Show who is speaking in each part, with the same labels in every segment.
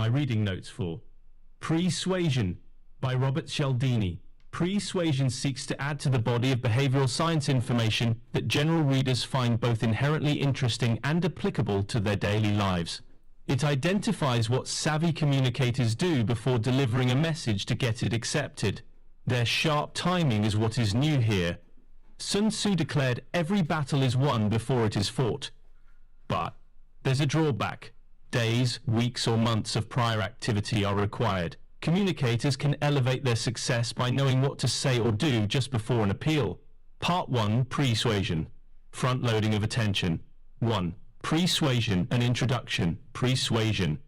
Speaker 1: my reading notes for Pre-Suasion by Robert Cialdini. Pre-Suasion seeks to add to the body of behavioral science information that general readers find both inherently interesting and applicable to their daily lives. It identifies what savvy communicators do before delivering a message to get it accepted. Their sharp timing is what is new here. Sun Tzu declared every battle is won before it is fought. But there's a drawback. Days, weeks, or months of prior activity are required. Communicators can elevate their success by knowing what to say or do just before an appeal. Part 1. Pre-Suasion. Front-loading of attention. 1. Pre-Suasion, an introduction. Pre-Suasion.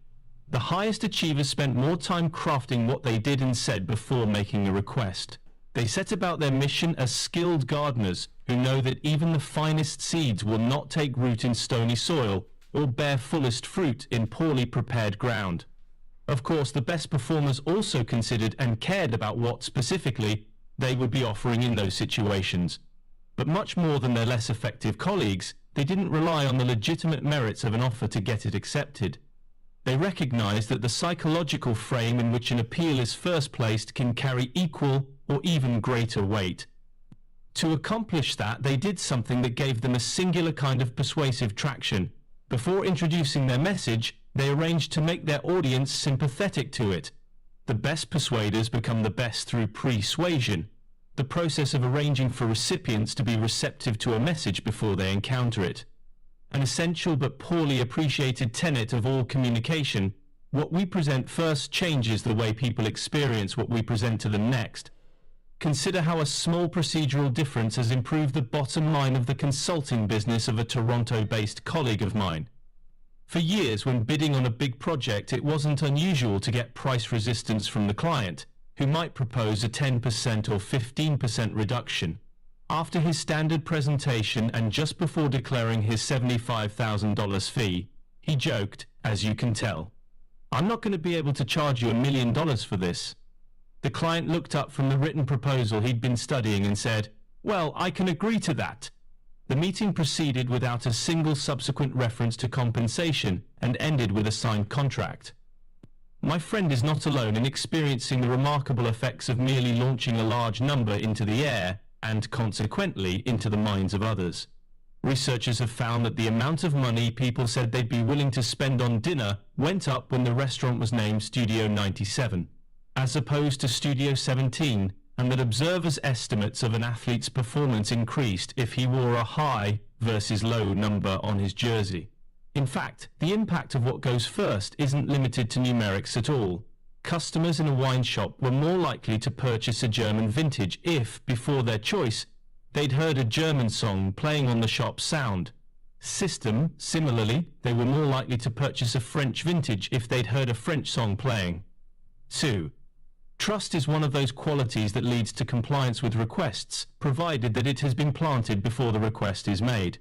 Speaker 1: The highest achievers spent more time crafting what they did and said before making a request. They set about their mission as skilled gardeners who know that even the finest seeds will not take root in stony soil or bear fullest fruit in poorly prepared ground. Of course, the best performers also considered and cared about what, specifically, they would be offering in those situations. But much more than their less effective colleagues, they didn't rely on the legitimate merits of an offer to get it accepted. They recognized that the psychological frame in which an appeal is first placed can carry equal or even greater weight. To accomplish that, they did something that gave them a singular kind of persuasive traction. Before introducing their message, they arranged to make their audience sympathetic to it. The best persuaders become the best through pre-suasion, the process of arranging for recipients to be receptive to a message before they encounter it. An essential but poorly appreciated tenet of all communication, what we present first changes the way people experience what we present to them next. Consider how a small procedural difference has improved the bottom line of the consulting business of a Toronto-based colleague of mine. For years, when bidding on a big project, it wasn't unusual to get price resistance from the client, who might propose a 10% or 15% reduction. After his standard presentation and just before declaring his $75,000 fee, he joked, "As you can tell, I'm not going to be able to charge you $1 million for this." The client looked up from the written proposal he'd been studying and said, "Well, I can agree to that." The meeting proceeded without a single subsequent reference to compensation and ended with a signed contract. My friend is not alone in experiencing the remarkable effects of merely launching a large number into the air and, consequently, into the minds of others. Researchers have found that the amount of money people said they'd be willing to spend on dinner went up when the restaurant was named Studio 97, as opposed to Studio 17, and that observers' estimates of an athlete's performance increased if he wore a high versus low number on his jersey. In fact, the impact of what goes first isn't limited to numerics at all. Customers in a wine shop were more likely to purchase a German vintage if, before their choice, they'd heard a German song playing on the shop's sound system. Similarly, they were more likely to purchase a French vintage if they'd heard a French song playing. 2. Trust is one of those qualities that leads to compliance with requests, provided that it has been planted before the request is made.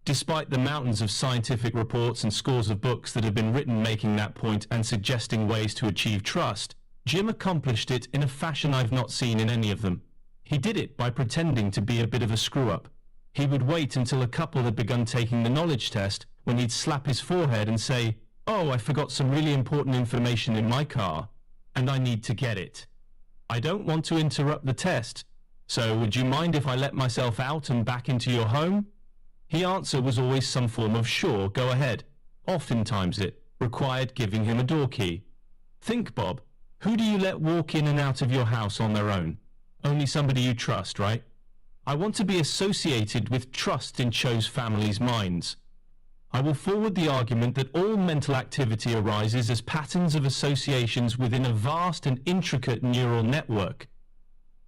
Speaker 1: Despite the mountains of scientific reports and scores of books that have been written making that point and suggesting ways to achieve trust, Jim accomplished it in a fashion I've not seen in any of them. He did it by pretending to be a bit of a screw-up. He would wait until a couple had begun taking the knowledge test, when he'd slap his forehead and say, "Oh, I forgot some really important information in my car, and I need to get it. I don't want to interrupt the test, so would you mind if I let myself out and back into your home?" The answer was always some form of "sure, go ahead." Oftentimes it required giving him a door key. Think, Bob, who do you let walk in and out of your house on their own? Only somebody you trust, right? I want to be associated with trust in Cho's family's minds. I will forward the argument that all mental activity arises as patterns of associations within a vast and intricate neural network,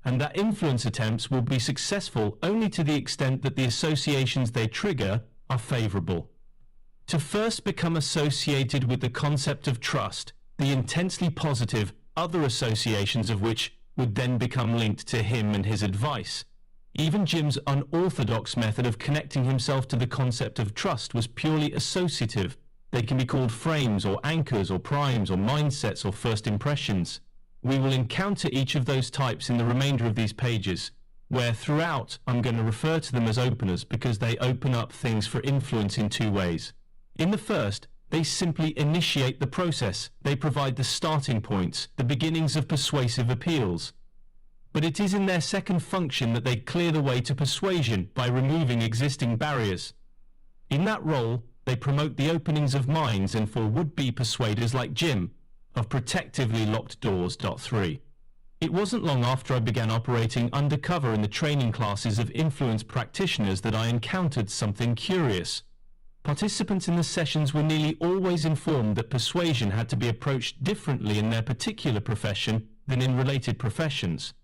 Speaker 1: and that influence attempts will be successful only to the extent that the associations they trigger are favorable. To first become associated with the concept of trust, the intensely positive other associations of which would then become linked to him and his advice. Even Jim's unorthodox method of connecting himself to the concept of trust was purely associative. They can be called frames or anchors or primes or mindsets or first impressions. We will encounter each of those types in the remainder of these pages, where throughout I'm going to refer to them as openers because they open up things for influence in two ways. In the first, They simply initiate the process. They provide the starting points, the beginnings of persuasive appeals. But it is in their second function that they clear the way to persuasion by removing existing barriers. In that role, they promote the openings of minds and for would-be persuaders like Jim, of protectively locked doors. 3. It wasn't long after I began operating undercover in the training classes of influence practitioners that I encountered something curious. Participants in the sessions were nearly always informed that persuasion had to be approached differently in their particular profession than in related professions.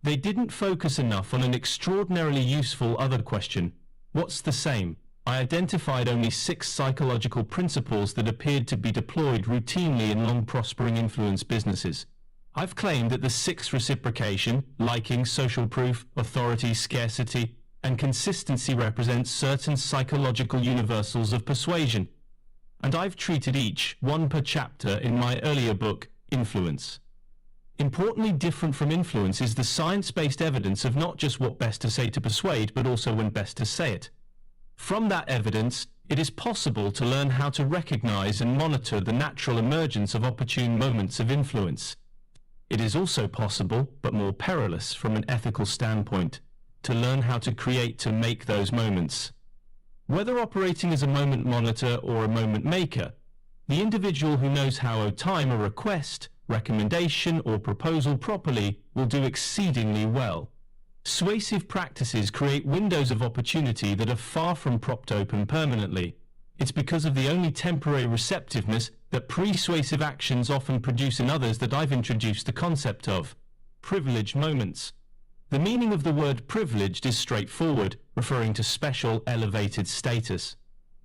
Speaker 1: They didn't focus enough on an extraordinarily useful other question: what's the same? I identified only 6 psychological principles that appeared to be deployed routinely in long-prospering influence businesses. I've claimed that the 6 reciprocation, liking, social proof, authority, scarcity, and consistency represent certain psychological universals of persuasion, and I've treated each one per chapter in my earlier book, Influence. Importantly different from influence is the science-based evidence of not just what best to say to persuade, but also when best to say it. From that evidence, it is possible to learn how to recognize and monitor the natural emergence of opportune moments of influence. It is also possible, but more perilous from an ethical standpoint, to learn how to create to make those moments. Whether operating as a moment monitor or a moment maker, the individual who knows how to time a request, recommendation, or proposal properly will do exceedingly well. Suasive practices create windows of opportunity that are far from propped open permanently. It's because of the only temporary receptiveness that pre-suasive actions often produce in others that I've introduced the concept of privileged moments. The meaning of the word privileged is straightforward, referring to special, elevated status.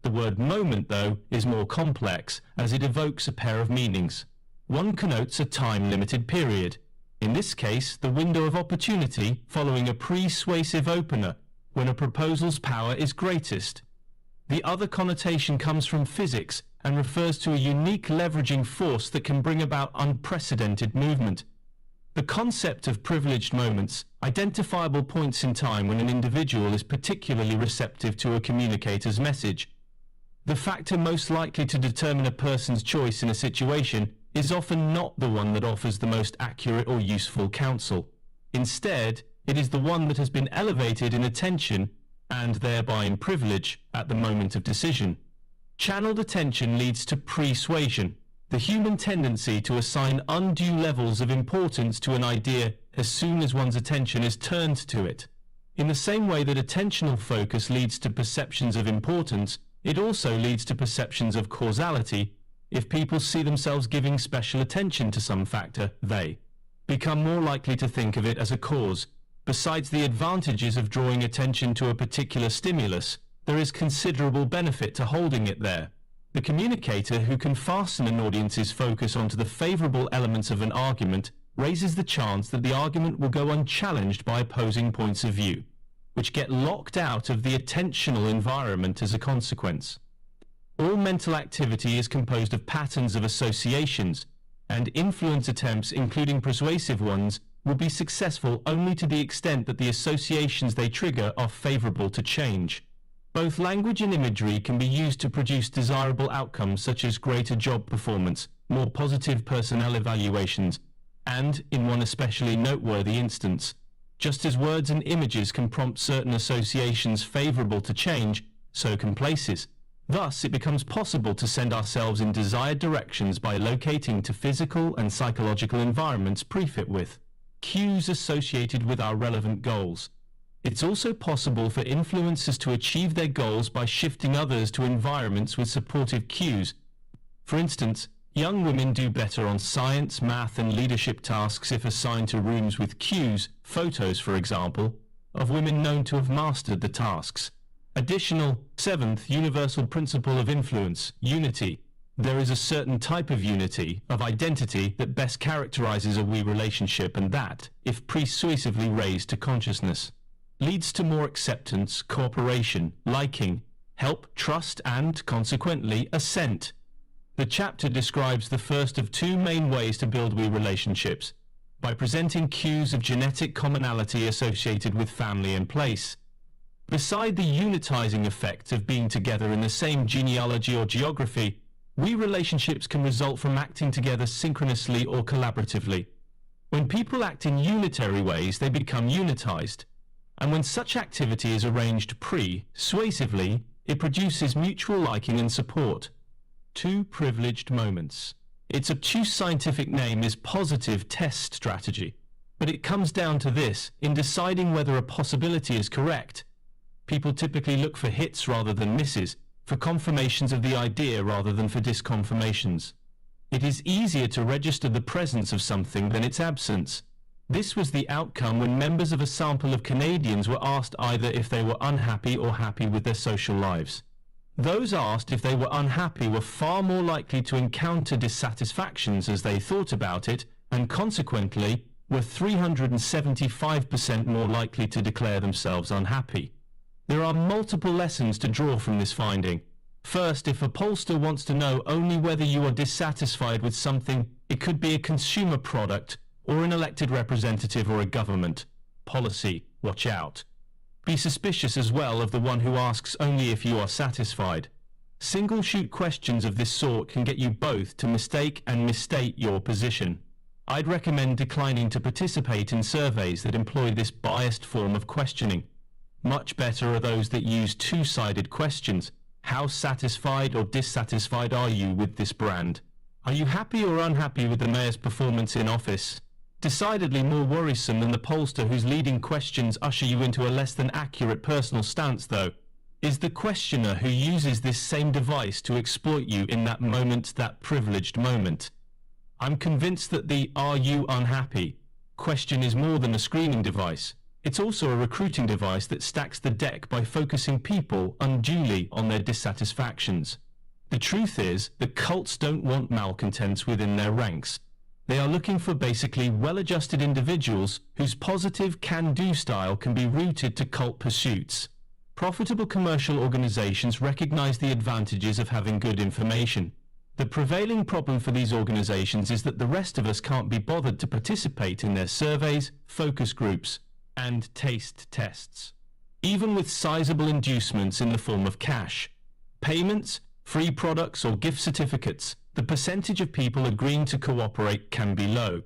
Speaker 1: The word moment, though, is more complex, as it evokes a pair of meanings. One connotes a time-limited period. In this case, the window of opportunity following a pre-suasive opener, when a proposal's power is greatest. The other connotation comes from physics and refers to a unique leveraging force that can bring about unprecedented movement. The concept of privileged moments, identifiable points in time when an individual is particularly receptive to a communicator's message. The factor most likely to determine a person's choice in a situation is often not the one that offers the most accurate or useful counsel. Instead, it is the one that has been elevated in attention and thereby in privilege at the moment of decision. Channeled attention leads to pre-suasion, the human tendency to assign undue levels of importance to an idea as soon as one's attention is turned to it. In the same way that attentional focus leads to perceptions of importance, it also leads to perceptions of causality. If people see themselves giving special attention to some factor, they become more likely to think of it as a cause. Besides the advantages of drawing attention to a particular stimulus, there is considerable benefit to holding it there. The communicator who can fasten an audience's focus onto the favorable elements of an argument raises the chance that the argument will go unchallenged by opposing points of view, which get locked out of the attentional environment as a consequence. All mental activity is composed of patterns of associations, and influence attempts, including persuasive ones, will be successful only to the extent that the associations they trigger are favorable to change. Both language and imagery can be used to produce desirable outcomes such as greater job performance, more positive personnel evaluations, and, in one especially noteworthy instance, just as words and images can prompt certain associations favorable to change, so can places. Thus, it becomes possible to send ourselves in desired directions by locating to physical and psychological environments prefit with cues associated with our relevant goals. It's also possible for influencers to achieve their goals by shifting others to environments with supportive cues. For instance, young women do better on science, math, and leadership tasks if assigned to rooms with cues, photos for example, of women known to have mastered the tasks. Additional, 7th universal principle of influence, unity. There is a certain type of unity, of identity, that best characterizes a we relationship, and that, if persuasively raised to consciousness, leads to more acceptance, cooperation, liking, help, trust, and, consequently, assent. The chapter describes the first of 2 main ways to build we relationships, by presenting cues of genetic commonality associated with family and place. Beside the unitizing effect of being together in the same genealogy or geography, Relationships can result from acting together synchronously or collaboratively. When people act in unitary ways, they become unitized. And when such activity is arranged pre-suasively, it produces mutual liking and support. 2 privileged moments. Its obtuse scientific name is positive test strategy. But it comes down to this: in deciding whether a possibility is correct, people typically look for hits rather than misses, for confirmations of the idea rather than for disconfirmations. It is easier to register the presence of something than its absence. This was the outcome when members of a sample of Canadians were asked either if they were unhappy or happy with their social lives. Those asked if they were unhappy were far more likely to encounter dissatisfactions as they thought about it, and consequently were 375% more likely to declare themselves unhappy. There are multiple lessons to draw from this finding. First, if a pollster wants to know only whether you are dissatisfied with something, it could be a consumer product, or an elected representative or a government policy. Watch out. Be suspicious as well of the one who asks only if you are satisfied. Single-shoot questions of this sort can get you both to mistake and misstate your position. I'd recommend declining to participate in surveys that employ this biased form of questioning. Much better are those that use two-sided questions. How satisfied or dissatisfied are you with this brand? Are you happy or unhappy with the mayor's performance in office? Decidedly more worrisome than the pollster whose leading questions usher you into a less than accurate personal stance, though, is the questioner who uses this same device to exploit you in that moment, that privileged moment. I'm convinced that the "Are you unhappy?" question is more than a screening device. It's also a recruiting device that stacks the deck by focusing people unduly on their dissatisfactions. The truth is that cults don't want malcontents within their ranks. They are looking for basically well-adjusted individuals whose positive can-do style can be rooted to cult pursuits. Profitable commercial organizations recognize the advantages of having good information. The prevailing problem for these organizations is that the rest of us can't be bothered to participate in their surveys, focus groups, and taste tests. Even with sizable inducements in the form of cash, payments, free products, or gift certificates, the percentage of people agreeing to cooperate can be low.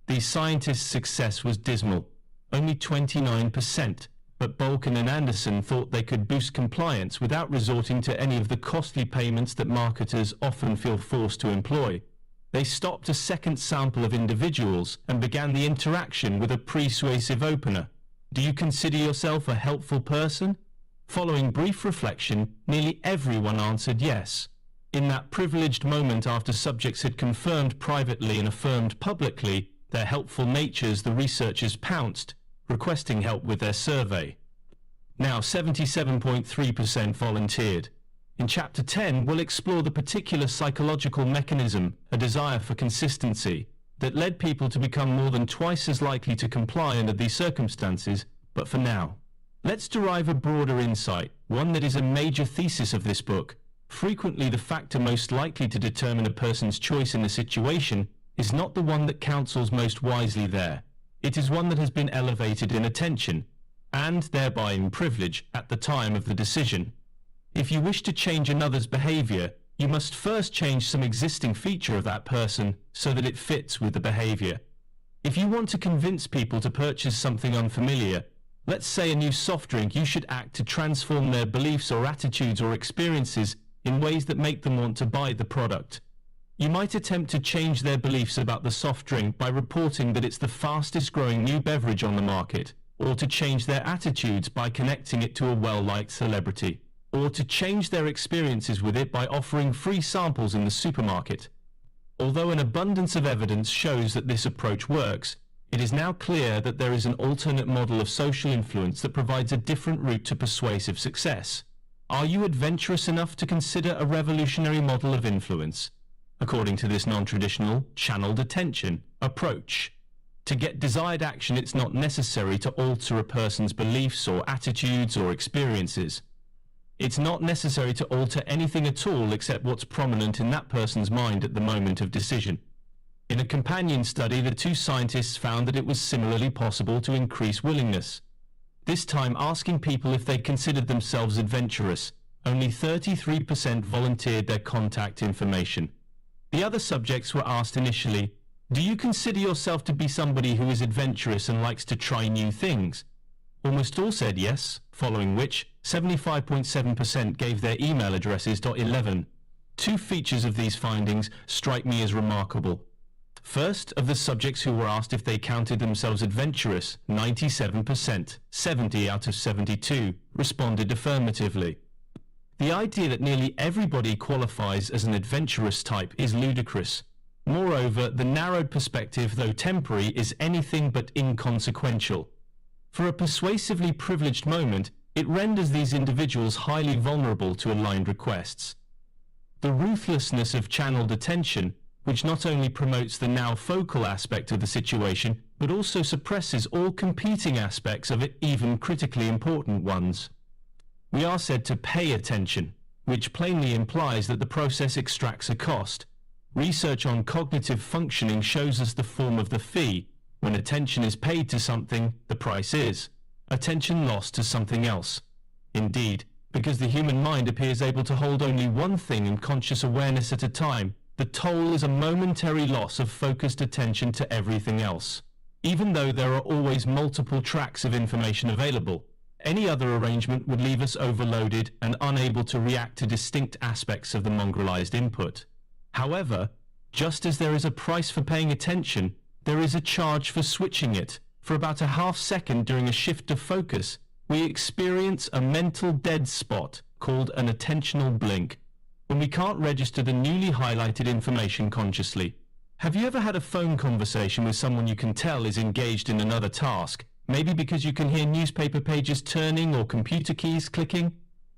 Speaker 1: These scientists' success was dismal, only 29%, but Balkan and Anderson thought they could boost compliance without resorting to any of the costly payments that marketers often feel forced to employ. They stopped a second sample of individuals and began the interaction with a persuasive opener. Do you consider yourself a helpful person? Following brief reflection, nearly everyone answered yes. In that privileged moment after subjects had confirmed privately and affirmed publicly their helpful natures, the researchers pounced, requesting help with their survey. Now 77.3% volunteered. In Chapter 10, we'll explore the particular psychological mechanism, a desire for consistency, that led people to become more than twice as likely to comply under these circumstances. But for now, let's derive a broader insight, one that is a major thesis of this book. Frequently, the factor most likely to determine a person's choice in a situation is not the one that counsels most wisely there. It is one that has been elevated in attention, and thereby in privilege, at the time of the decision. If you wish to change another's behavior, you must first change some existing feature of that person so that it fits with the behavior. If you want to convince people to purchase something unfamiliar, let's say a new soft drink, you should act to transform their beliefs or attitudes or experiences in ways that make them want to buy the product. You might attempt to change their beliefs about the soft drink by reporting that it's the fastest growing new beverage on the market, or to change their attitudes by connecting it to a well-liked celebrity, or to change their experiences with it by offering free samples in the supermarket. Although an abundance of evidence shows that this approach works, it is now clear that there is an alternate model of social influence that provides a different route to persuasive success. Are you adventurous enough to consider a revolutionary model of influence? According to this non-traditional, channeled attention approach. To get desired action, it's not necessary to alter a person's beliefs or attitudes or experiences. It's not necessary to alter anything at all except what's prominent in that person's mind at the moment of decision. In a companion study, the two scientists found that it was similarly possible to increase willingness. This time asking people if they considered themselves adventurous, Only 33% volunteered their contact information. The other subjects were asked initially, "Do you consider yourself to be somebody who is adventurous and likes to try new things?" Almost all said yes, following which 75.7% gave their email addresses. 11. Two features of these findings strike me as remarkable. First, of the subjects who were asked if they counted themselves adventurous, 97%, 70 out of 72, responded affirmatively. The idea that nearly everybody qualifies as an adventurous type is ludicrous. Moreover, the narrowed perspective, though temporary, is anything but inconsequential. For a persuasively privileged moment, it renders these individuals highly vulnerable to aligned requests. The ruthlessness of channeled attention, which not only promotes the now focal aspect of the situation, but also suppresses all competing aspects of it, even critically important ones. We are said to pay attention, which plainly implies that the process extracts a cost. Research on cognitive functioning shows us the form of the fee. When attention is paid to something, the price is attention lost to something else. Indeed, because the human mind appears able to hold only one thing in conscious awareness at a time, the toll is a momentary loss of focused attention to everything else. Even though there are always multiple tracks of information available, any other arrangement would leave us overloaded and unable to react to distinct aspects of the mongrelized input. However, just as there is a price for paying attention, there is a charge for switching it. For about a half second during a shift of focus, we experience a mental dead spot called an attentional blink, when we can't register the newly highlighted information consciously. Have you ever had a phone conversation with someone you can tell is engaged in another task, maybe because you can hear newspaper pages turning or computer keys clicking?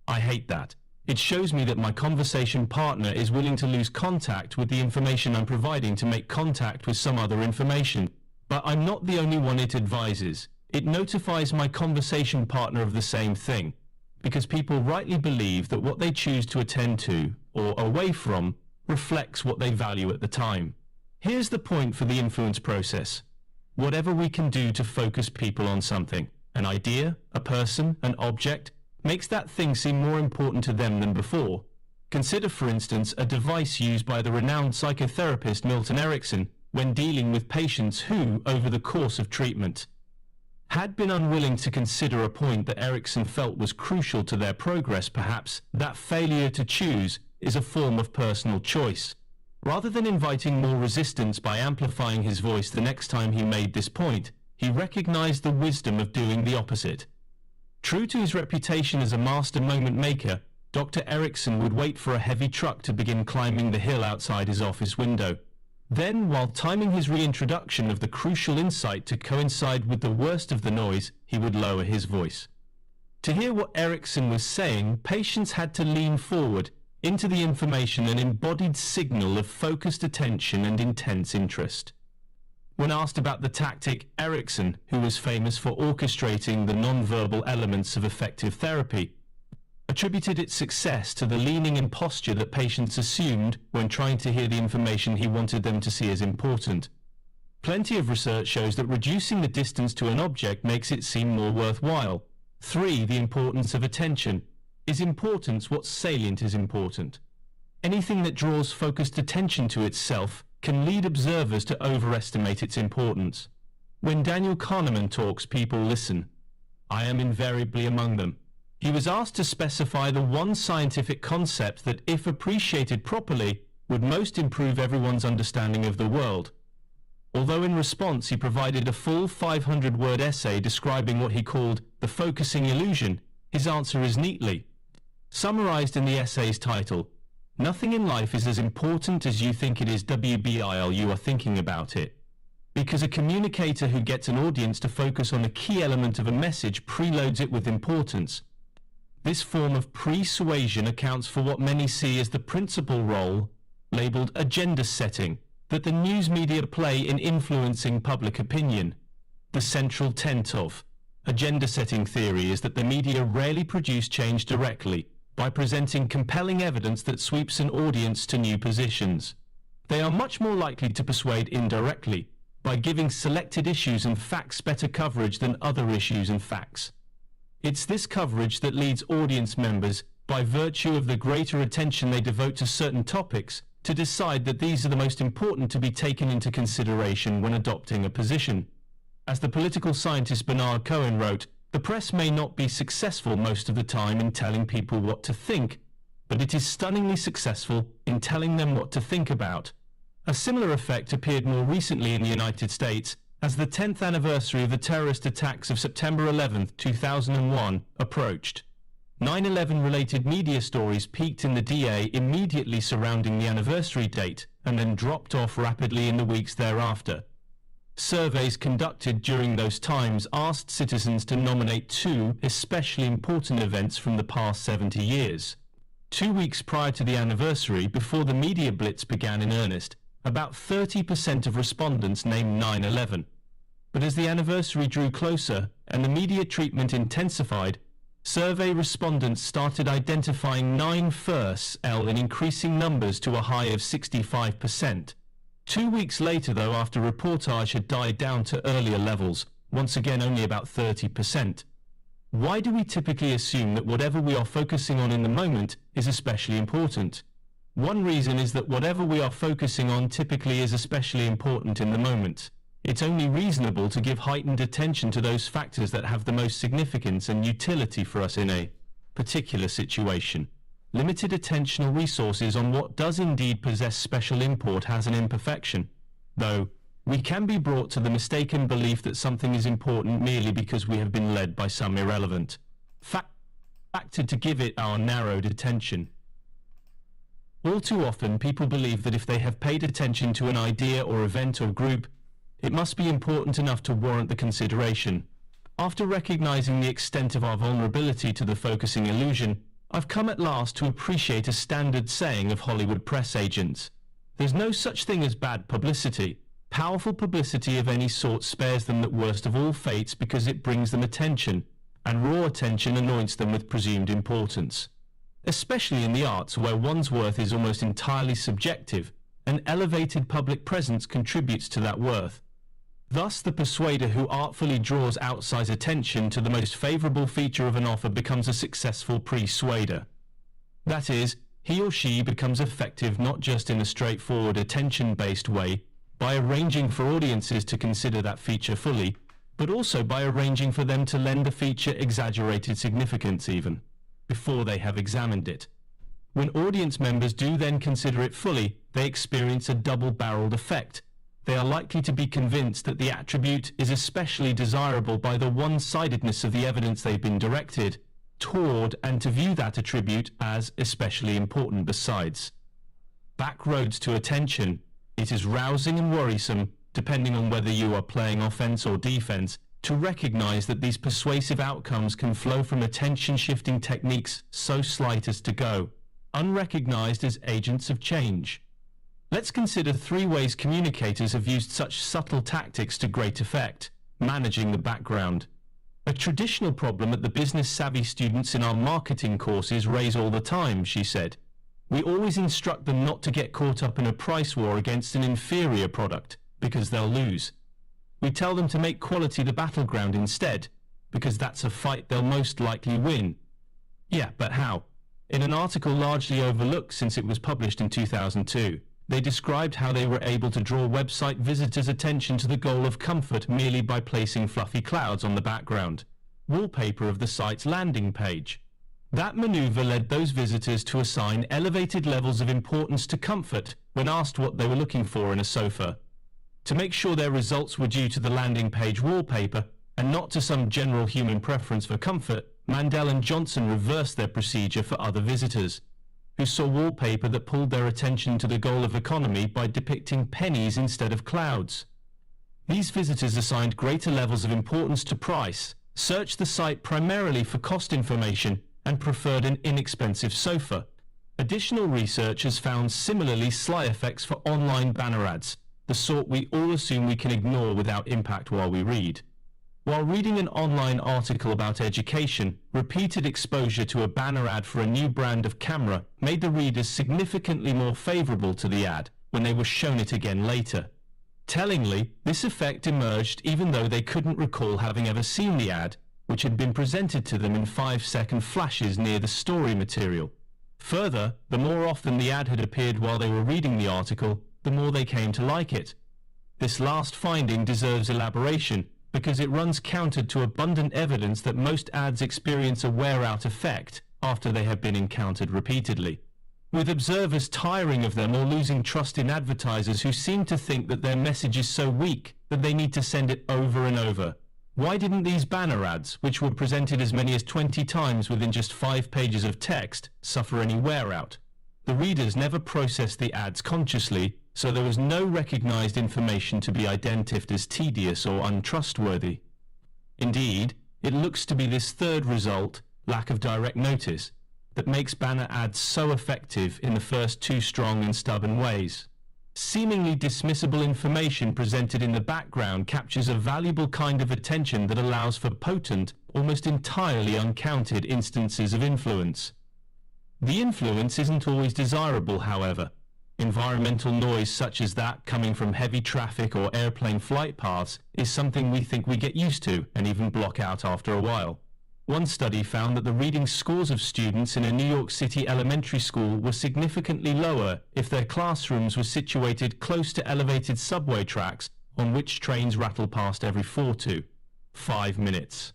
Speaker 1: I hate that. It shows me that my conversation partner is willing to lose contact with the information I'm providing to make contact with some other information. But I'm not the only one it advises. It notifies my conversation partner of the same thing, because people rightly believe that what they choose to attend to, or away from, reflects what they value at the time. Here's the point for the influence process. Whatever we can do to focus people on something, an idea, a person, an object, makes that thing seem more important to them than before. Consider, for instance, a device used by the renowned psychotherapist Milton Erickson when dealing with patients who, over the course of treatment, had been unwilling to consider a point that Erickson felt was crucial to their progress. Perhaps that failure to choose is a form of personal choice. Rather than inviting more resistance by amplifying his voice the next time he made this point, he recognized the wisdom of doing the opposite. True to his reputation as a master moment maker, Dr. Erickson would wait for a heavy truck to begin climbing the hill outside his office window. Then, while timing his reintroduction of the crucial insight to coincide with the worst of the noise, he would lower his voice. To hear what Erickson was saying, patients had to lean forward into the information, an embodied signal of focused attention and intense interest. When asked about the tactic, Erickson, who was famous for orchestrating the non-verbal elements of effective therapy, attributed its success to the leaning and posture that patients assumed when trying to hear the information he wanted them to see as important. Plenty of research shows that reducing the distance to an object makes it seem more worthwhile. 3. The importance of attention. Is importance what's salient is important? Anything that draws focused attention to itself can lead observers to overestimate its importance. When Daniel Kahneman talks, people listen. I am invariably among them. He was asked to specify the one scientific concept that, if appreciated properly, would most improve everyone's understanding of the world. Although in response he provided a full 500-word essay describing what he called the focusing illusion, his answer is neatly summarized in the essay's title: "Nothing in life is as important as you think it is, while you are thinking about it." Because a communicator who gets an audience to focus on a key element of a message preloads it with importance. This form of pre-suasion accounts for what many see as the principal role, labeled agenda setting, that the news media play in influencing public opinion. The central tenet of agenda setting theory is that the media rarely produce change directly by presenting compelling evidence that sweeps an audience to new positions. They are much more likely to persuade indirectly, by giving selected issues and facts better coverage than other issues and facts. It's this coverage that leads audience members by virtue of the greater attention they devote to certain topics, to decide that these are the most important to be taken into consideration when adopting a position. As the political scientist Bernard Cohen wrote, the press may not be successful most of the time in telling people what to think, but it is stunningly successful in telling them what to think about. A similar effect appeared more recently in the United States as the 10th anniversary of the terrorist attacks of September 11, 2001 approached. 9/11 related media stories peaked in the DA immediately surrounding the anniversary date and then dropped off rapidly in the weeks thereafter. Surveys conducted during those times asked citizens to nominate 2 especially important events from the past 70 years. 2 weeks prior to the anniversary, before the media blitz began in earnest, about 30% of respondents named 9/11. But as the anniversary drew closer and the media treatment intensified, survey respondents started identifying 9/1 in increasing numbers to a high of 65%. 2 weeks later, though, after reportage had died down to earlier levels, once again only about 30%. Why do we typically assume that whatever we are focusing on in the moment is especially important? One reason is that whatever we are focusing on typically is especially important in the moment. It's only reasonable to give heightened attention to those factors that have the most significance and utility for us in a particular situation. Limited attentional resources on what does indeed possess special import has an imperfection, though we can be brought to the mistaken belief that something is important merely because we have been led by some irrelevant factor to give it our narrowed attention. All too often, people believe that if they have paid attention to an idea or event or group, it must be important enough to warrant the consideration. After recognizing the extent of our vulnerability to the focusing illusion, I've come at last to appreciate a standard saying of Hollywood press agents. There's no such thing as bad publicity. Powerful publicity of any sort spares them that worst of all fates because it brings them attention, and raw attention anoints them with presumed importance. Especially in the arts, where one's worth is almost entirely subjective, an elevated public presence contributes to that worth. Thus, the persuader who artfully draws outsized attention to the most favorable feature of an offer becomes a successful persuader. That is, he or she becomes effective not just in a straightforward attention-based way, by arranging for audiences to consider that feature fully, but also by arranging for them to lend the feature exaggerated significance even, before they have examined it. When audience members do then consider it fully, they experience a double-barreled effect. They are likely to be convinced that the attribute is especially desirable by the one-sidedness of the evidence they've been directed toward, and to view that attribute as especially important besides. Back roads to attention. It is rousing and worrisome, depending on whether you are playing offense or defense, to recognize that these persuasive outcomes can flow from attention-shifting techniques so slight as to go unrecognized as agents of change. Let's consider 3 ways communicators have used such subtle tactics to great effect. Managing the background. A traditional problem that the business-savvy students in our marketing courses raise all the time, she said. We always instruct them not to get caught up in a price war against an inferior product, because they'll lose. We tell them to make quality the battleground instead, because that's a fight they'll most likely win. Yeah, but how? In an article largely overlooked since it was published in 2002, they described how they were able to draw website visitors' attention to the goal of comfort merely by placing fluffy clouds on the background wallpaper of the site's landing page. That maneuver led those visitors to assign elevated levels of importance to comfort when asked what they were looking for in a sofa. To make sure their results were due to the landing page wallpaper and not to some general human preference for comfort, Mandel and Johnson reversed their procedure for other visitors, who saw wallpaper that pulled their attention to the goal of economy by depicting pennies instead of clouds. These visitors assigned greater levels of importance to price, searched the site primarily for cost information, and preferred an inexpensive sofa. Additional research has found similarly sly effects for online banner ads, the sort we all assume we can ignore without impact while we read. While reading an online article about education, repeated exposure to a banner ad for a new brand of camera made the readers significantly more favorable to the ad when they were shown it again later. Tellingly, this effect emerged even though they couldn't recall having ever seen the ad, which had been presented to them in 5-second flashes near the story material. Further, the more often the ad had appeared while they were reading the article, the more they came to like it. This last finding deserves elaboration because it runs counter to abundant evidence that most ads experience a wear-out effect after they have been encountered repeatedly, with observers tiring of them or losing trust in advertisers who seem to think that their message is so weak that they need to send it over and over. Why didn't these banner ads, which were presented as many as 20 times within just 5 pages of text, suffer any wear-out? The readers never processed the ads consciously, so there was no recognized information to be identified as tedious or untrustworthy. Indeed, it looks to be this third result, lack of direct notice, that makes banner ads so effective in the first two strong and stubborn ways. Seemingly dismissible information presented in the background captures a valuable kind of attention that allows for potent, almost entirely uncounted instances of influence. The influence isn't always desirable, however. Environmental noise such as that coming from heavy traffic or airplane flight paths is something we think we get used to and even block out after a while. One study found that the reading scores of students in a New York City elementary school were significantly lower if their classrooms were situated close to elevated subway tracks on which trains rattle past every 4 to 5 minutes.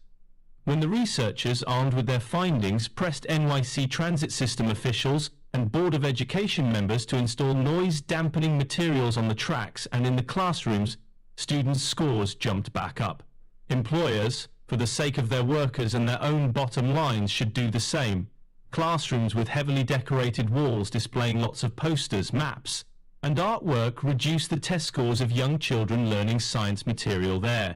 Speaker 1: When the researchers, armed with their findings, pressed NYC transit system officials and Board of Education members to install noise-dampening materials on the tracks and in the classrooms, students' scores jumped back up. Employers, for the sake of their workers and their own bottom lines, should do the same. Classrooms with heavily decorated walls displaying lots of posters, maps, and artwork reduce the test scores of young children learning science material there.